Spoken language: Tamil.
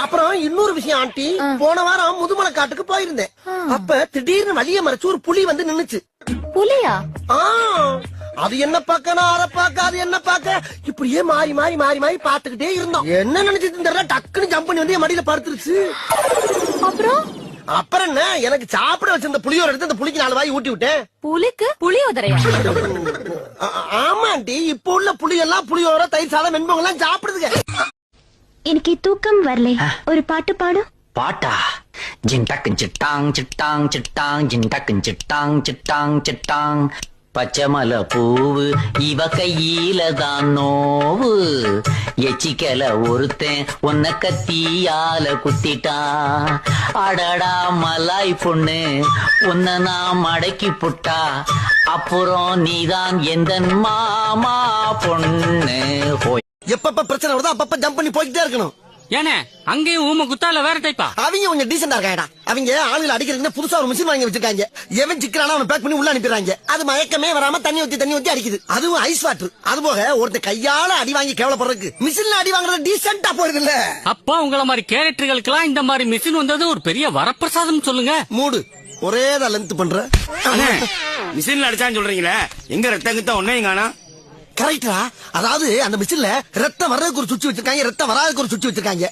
அப்புறம் இன்னொரு விஷயம் ஆண்டி, போன வாரம் முதுமலை காட்டுக்கு போயிருந்தேன். அப்ப திடீர்னு வழிய மறைச்சு ஒரு புலி வந்து நின்னுச்சு. புலியா? ஆ, அது என்ன பாக்க நான் அரை பாக்க, அது என்ன பாக்க, இப்படியே மாறி மாறி மாறி மாறி பாத்துக்கிட்டே இருந்தோம். என்ன நினைச்சிட்டு தெரியல, டக்குன்னு ஜம்ப் பண்ணி வந்து என் மடியில படுத்துருச்சு. அப்புறம் என்ன, எனக்கு சாப்பிட வச்சிருந்த புளியோர எடுத்து அந்த புலிக்கு 4 வாய் ஊட்டி விட்டேன். புலிக்கு புளியோதரையா? ஆமா ஆண்டி, இப்ப உள்ள புளி எல்லாம் புளியோர, தயிர் சாதம், வெண்பொங்கல் எல்லாம் சாப்பிடுதுங்க. எனக்கு தூக்கம் வரல, ஒரு பாட்டு பாடு. பாட்டா? ஜின்டக்கு சிட்டாங் சிட்டாங் சிட்டாங் ஜின்டக்கு சிட்டாங் சிட்டாங் சிட்டாங். பச்சைமலை பூவு இவ கையில தான் நோவு, எச்சிக்கல ஒருத்தன் உன்ன கத்தியால குத்திட்டான். அடடா மலாய் பொண்ணு, உன்ன நான் மடக்கி புட்டா, அப்புறம் நீதான் எந்த மாமா பொண்ணு. எப்பப்ப பிரச்சனை வருதோ அப்பப்ப ஜம்ப் பண்ணி போய்கிட்டே இருக்கணும். ஏனே அங்கேயும் ஊம குத்தால வேற டைப்பா? அவங்க கொஞ்சம் டீசெண்டா இருக்காங்கடா. அவங்க ஆளுகளை அடிக்கிறதுக்கு புதுசா ஒரு மிஷின் வாங்கி வச்சிருக்காங்க. எவன் சிக்கிறானா அவனை பேக் பண்ணி உள்ள அனுப்பிடுறாங்க. அது மயக்கமே வராம தண்ணி ஊத்தி அடிக்குது. அதுவும் ஐஸ் வாட்டர். அது போக ஒருத்த கையால அடி வாங்கி கேவலப்படுறதுக்கு மிஷின்ல அடி வாங்குறது டீசெண்டா போயிருது இல்ல. அப்பா உங்கள மாதிரி கேரக்டர்களுக்கெல்லாம் இந்த மாதிரி மிஷின் வந்தது ஒரு பெரிய வரப்பிரசாதம் சொல்லுங்க. மூடு ஒரே தான் லென்த் பண்ற. மிஷின்ல அடிச்சான்னு சொல்றீங்களே, எங்க ரத்தம் கிட்ட ஒன்னையும் காணா? கரெக்டா? அதாவது அந்த மிஷின்ல ரத்தம் வர்றதுக்கு ஒரு சுவிட்ச் வச்சிருக்காங்க, ரத்தம் வராதுக்கு ஒரு சுவிட்ச் வச்சிருக்காங்க.